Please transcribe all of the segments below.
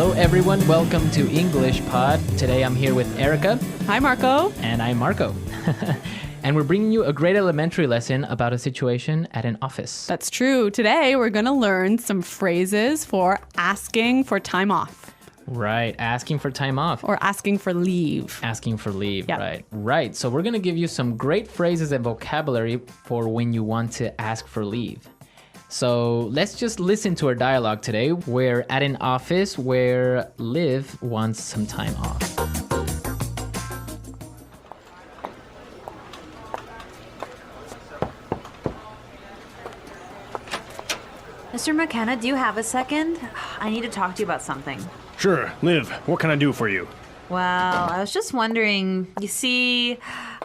Hello everyone, welcome to English Pod. Today I'm here with Erica. Hi Marco. And I'm Marco. And we're bringing you a grade elementary lesson about a situation at an office. That's true. Today we're going to learn some phrases for asking for time off. Right, asking for time off. Or asking for leave. Asking for leave, Yep. right. Right, so we're going to give you some great phrases and vocabulary for when you want to ask for leave. So let's just listen to our dialogue today. We're at an office where Liv wants some time off. Mr. McKenna, do you have a second? I need to talk to you about something. Sure. Liv, what can I do for you? Well, I was just wondering, you see,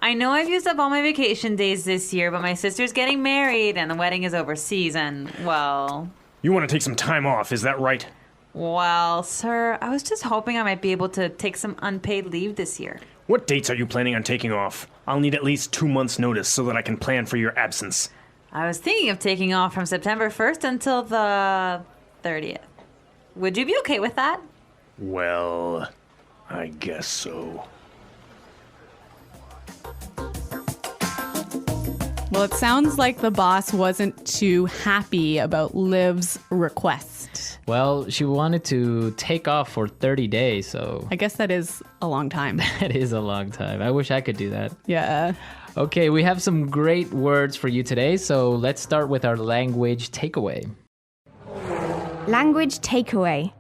I know I've used up all my vacation days this year, but my sister's getting married and the wedding is overseas and, well... You want to take some time off, is that right? Well, sir, I was just hoping I might be able to take some unpaid leave this year. What dates are you planning on taking off? I'll need at least 2 months' notice so that I can plan for your absence. I was thinking of taking off from September 1st until the 30th. Would you be okay with that? Well, I guess so. Well, it sounds like the boss wasn't too happy about Liv's request. Well, she wanted to take off for 30 days, so... I guess that is a long time. That is a long time. I wish I could do that. Yeah. Okay, we have some great words for you today, so let's start with our language takeaway. Language takeaway.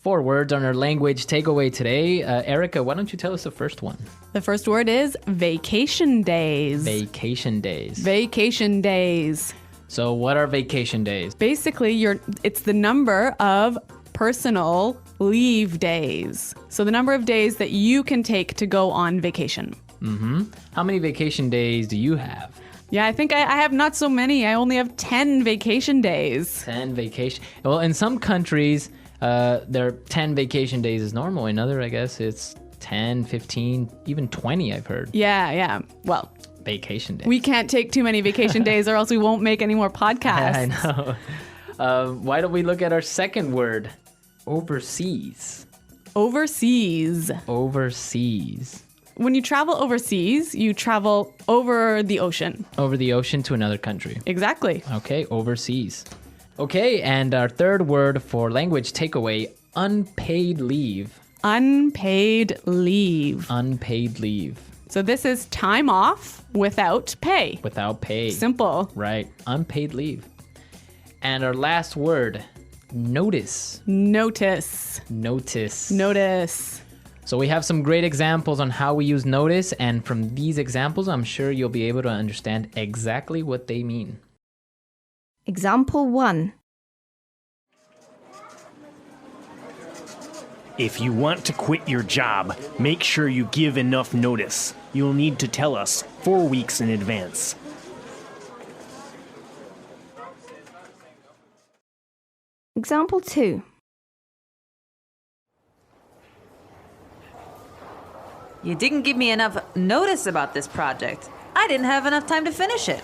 4 words on our language takeaway today. Erica, why don't you tell us the first one? The first word is vacation days. Vacation days. Vacation days. So what are vacation days? Basically, it's the number of personal leave days. So the number of days that you can take to go on vacation. Mm-hmm. How many vacation days do you have? Yeah, I think I have not so many. I only have 10 vacation days. 10 vacation. Well, in some countries, there are 10 vacation days is normal. In other, I guess it's 10, 15, even 20, I've heard. Yeah. Well, vacation days. we can't take too many vacation days or else we won't make any more podcasts. I know. Why don't we look at our second word? Overseas. Overseas. Overseas. When you travel overseas, you travel over the ocean. Over the ocean to another country. Exactly. Okay, overseas. Okay, and our third word for language takeaway, unpaid leave. Unpaid leave. Unpaid leave. So this is time off without pay. Without pay. Simple. Right, unpaid leave. And our last word, notice. Notice. Notice. Notice. So we have some great examples on how we use notice, and from these examples, I'm sure you'll be able to understand exactly what they mean. Example 1. If you want to quit your job, make sure you give enough notice. You'll need to tell us 4 weeks in advance. Example 2. You didn't give me enough notice about this project. I didn't have enough time to finish it.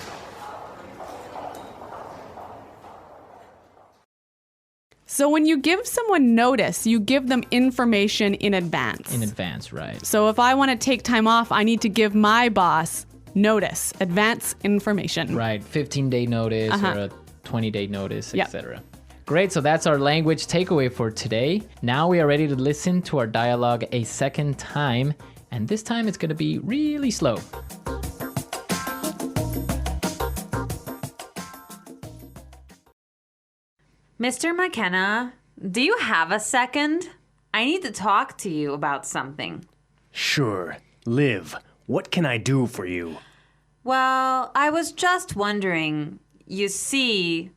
So when you give someone notice, you give them information in advance. In advance, right. So if I want to take time off, I need to give my boss notice, advance information. Right, 15-day notice or a 20-day notice, etc. Great, so that's our language takeaway for today. Now we are ready to listen to our dialogue a second time, and this time it's going to be really slow. Mr. McKenna, do you have a second? I need to talk to you about something. Sure. Liv, what can I do for you? Well, I was just wondering, you see,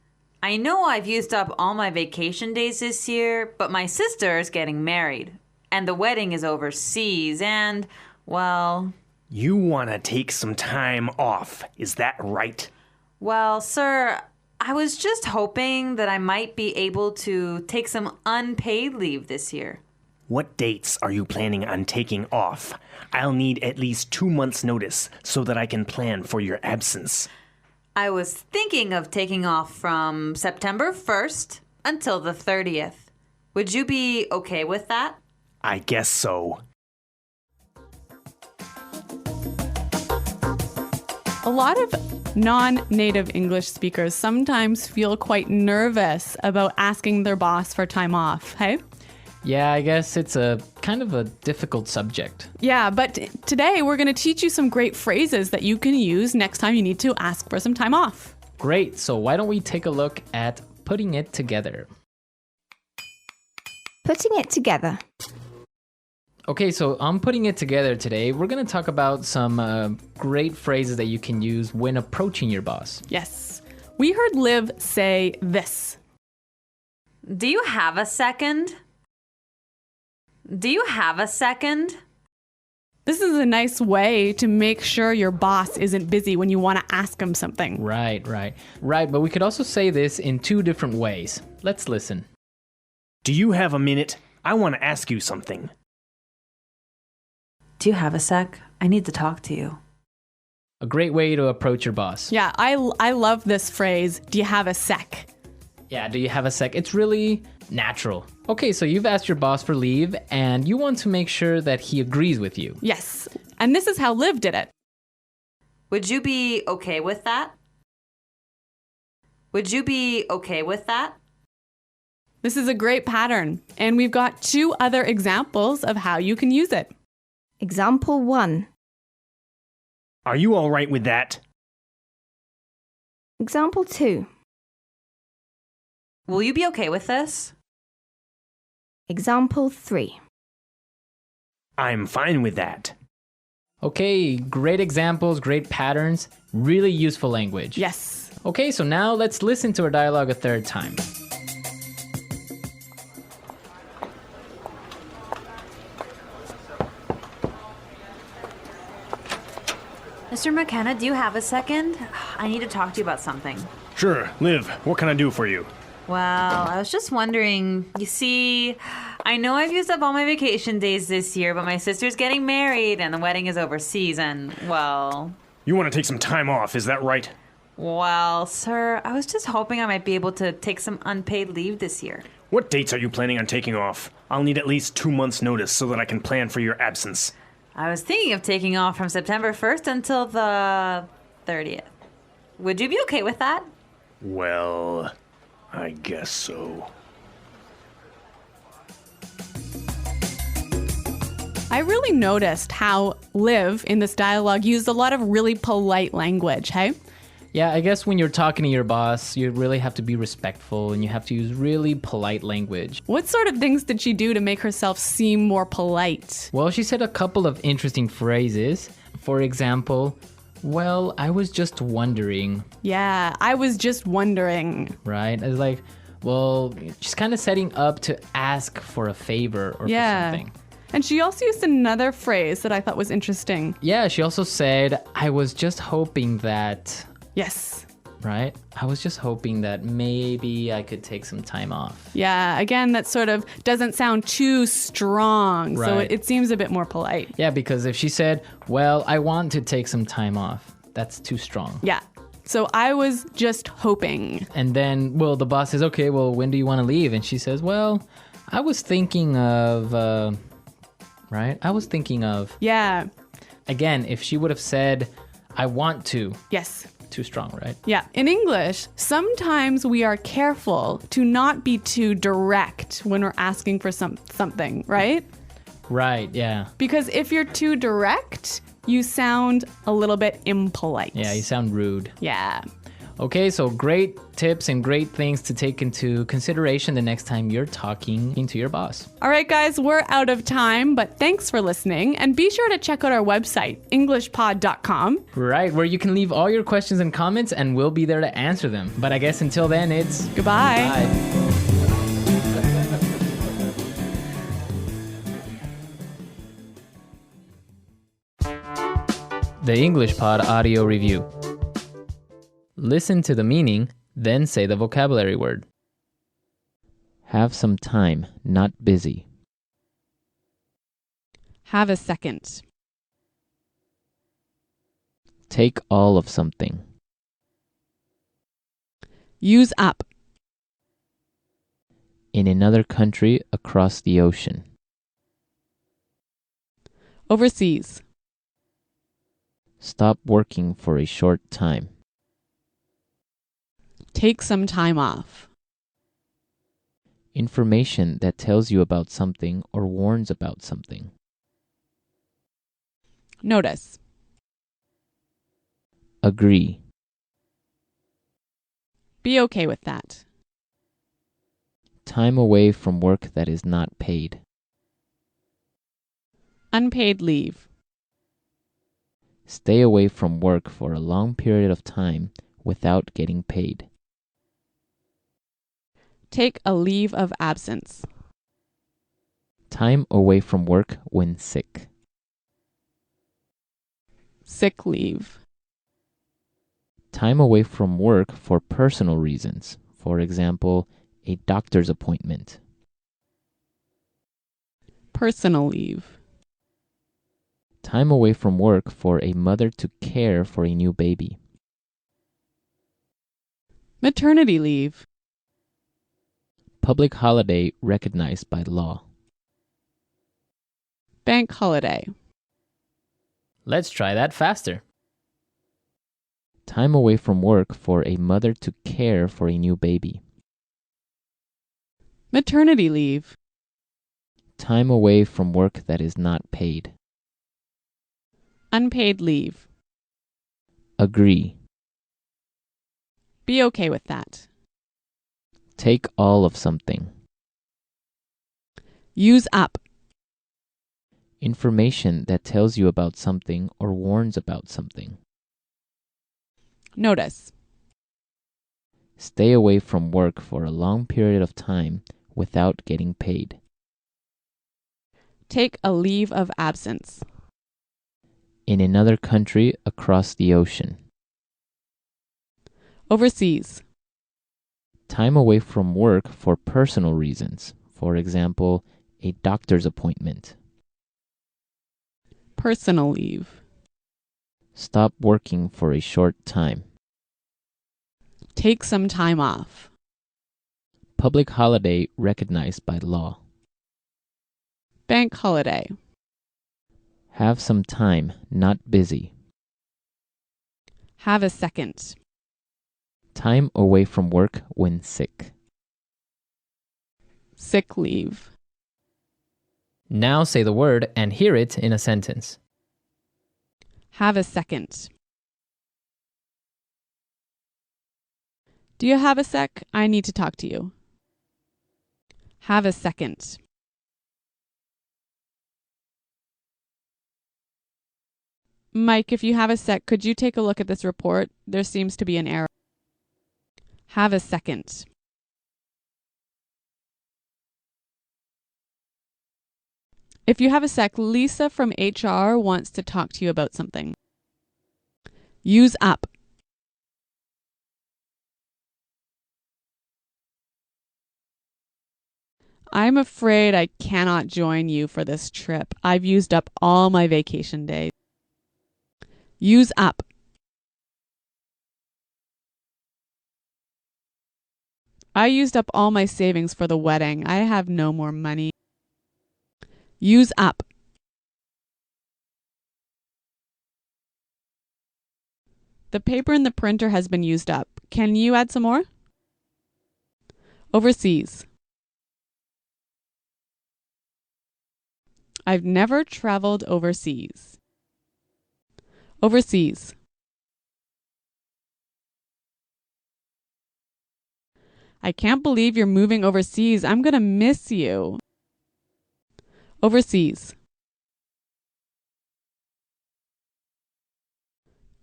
I know I've used up all my vacation days this year, but my sister is getting married, and the wedding is overseas, and, well... You want to take some time off, is that right? Well, sir, I was just hoping that I might be able to take some unpaid leave this year. What dates are you planning on taking off? I'll need at least 2 months' notice so that I can plan for your absence. I was thinking of taking off from September 1st until the 30th. Would you be okay with that? I guess so. A lot of non-native English speakers sometimes feel quite nervous about asking their boss for time off, hey? Yeah, I guess it's a kind of a difficult subject. Yeah, but today we're going to teach you some great phrases that you can use next time you need to ask for some time off. Great, so why don't we take a look at putting it together? Putting it together. Okay, so on putting it together today, we're going to talk about some great phrases that you can use when approaching your boss. Yes. We heard Liv say this. Do you have a second? Do you have a second? This is a nice way to make sure your boss isn't busy when you want to ask him something. Right, but we could also say this in two different ways. Let's listen. Do you have a minute? I want to ask you something. Do you have a sec? I need to talk to you. A great way to approach your boss. Yeah, I love this phrase, do you have a sec? Yeah, do you have a sec? It's really natural. Okay, so you've asked your boss for leave and you want to make sure that he agrees with you. Yes, and this is how Liv did it. Would you be okay with that? Would you be okay with that? This is a great pattern, and we've got two other examples of how you can use it. Example 1. Are you all right with that? Example 2. Will you be okay with this? Example 3. I'm fine with that. Okay, great examples, great patterns, really useful language. Yes. Okay, so now let's listen to our dialogue a third time. Mr. McKenna, do you have a second? I need to talk to you about something. Sure, Liv, what can I do for you? Well, I was just wondering, you see, I know I've used up all my vacation days this year, but my sister's getting married and the wedding is overseas and, well... You want to take some time off, is that right? Well, sir, I was just hoping I might be able to take some unpaid leave this year. What dates are you planning on taking off? I'll need at least 2 months' notice so that I can plan for your absence. I was thinking of taking off from September 1st until the 30th. Would you be okay with that? Well, I guess so. I really noticed how Liv in this dialogue used a lot of really polite language, hey? Yeah, I guess when you're talking to your boss, you really have to be respectful and you have to use really polite language. What sort of things did she do to make herself seem more polite? Well, she said a couple of interesting phrases. For example, well, I was just wondering, Yeah, I was just wondering. right? It's like, well, she's kind of setting up to ask for a favor or for something. And she also used another phrase that I thought was interesting. Yeah, she also said, I was just hoping that, Yes. right? I was just hoping that maybe I could take some time off. Yeah, again, that sort of doesn't sound too strong, so Right. it seems a bit more polite. Yeah, because if she said, well, I want to take some time off, that's too strong. Yeah. So I was just hoping. And then, well, the boss says, okay, well, when do you want to leave? And she says, well, I was thinking of, right? I was thinking of, Yeah. again, if she would have said, I want to, Yes. too strong, right? Yeah. In English, sometimes we are careful to not be too direct when we're asking for something, right? Right, yeah. Because if you're too direct, you sound a little bit impolite. Yeah, you sound rude. Yeah. Okay, so great tips and great things to take into consideration the next time you're talking to your boss. All right, guys, we're out of time, but thanks for listening. And be sure to check out our website, englishpod.com. Right, where you can leave all your questions and comments and we'll be there to answer them. But I guess until then, it's Goodbye. bye. The English Pod Audio Review. Listen to the meaning, then say the vocabulary word. Have some time, not busy. Have a second. Take all of something. Use up. In another country across the ocean. Overseas. Stop working for a short time. Take some time off. Information that tells you about something or warns about something. Notice. Agree. Be okay with that. Time away from work that is not paid. Unpaid leave. Stay away from work for a long period of time without getting paid. Take a leave of absence. Time away from work when sick. Sick leave. Time away from work for personal reasons. For example, a doctor's appointment. Personal leave. Time away from work for a mother to care for a new baby. Maternity leave. Public holiday recognized by law. Bank holiday. Let's try that faster. Time away from work for a mother to care for a new baby. Maternity leave. Time away from work that is not paid. Unpaid leave. Agree. Be okay with that. Take all of something. Use up. Information that tells you about something or warns about something. Notice. Stay away from work for a long period of time without getting paid. Take a leave of absence. In another country across the ocean. Overseas. Time away from work for personal reasons. For example, a doctor's appointment. Personal leave. Stop working for a short time. Take some time off. Public holiday recognized by law. Bank holiday. Have some time, not busy. Have a second. Time away from work when sick. Sick leave. Now say the word and hear it in a sentence. Have a second. Do you have a sec? I need to talk to you. Have a second. Mike, if you have a sec, could you take a look at this report? There seems to be an error. Have a second. If you have a sec, Lisa from HR wants to talk to you about something. Use up. I'm afraid I cannot join you for this trip. I've used up all my vacation days. Use up. I used up all my savings for the wedding. I have no more money. Use up. The paper in the printer has been used up. Can you add some more? Overseas. I've never traveled overseas. Overseas. I can't believe you're moving overseas. I'm going to miss you. Overseas.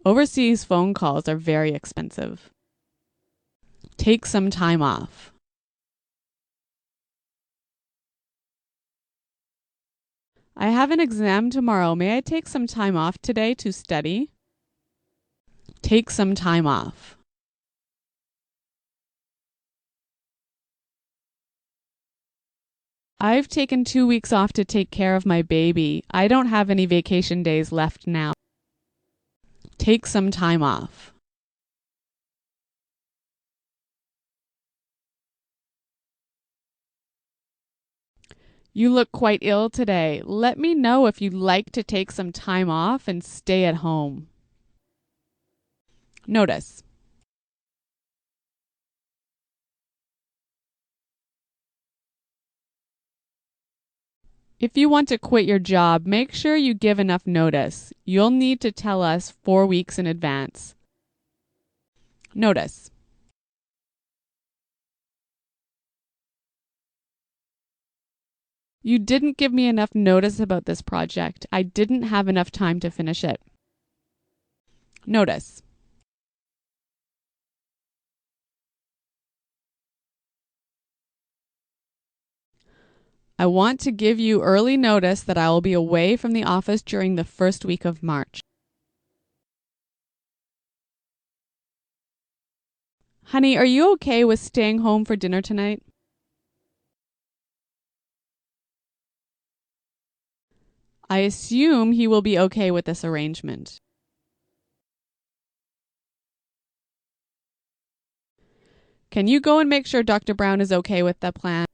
Overseas phone calls are very expensive. Take some time off. I have an exam tomorrow. May I take some time off today to study? Take some time off. I've taken 2 weeks off to take care of my baby. I don't have any vacation days left now. Take some time off. You look quite ill today. Let me know if you'd like to take some time off and stay at home. Notice. If you want to quit your job, make sure you give enough notice. You'll need to tell us 4 weeks in advance. Notice. You didn't give me enough notice about this project. I didn't have enough time to finish it. Notice. I want to give you early notice that I will be away from the office during the first week of March. Honey, are you okay with staying home for dinner tonight? I assume he will be okay with this arrangement. Can you go and make sure Dr. Brown is okay with the plan?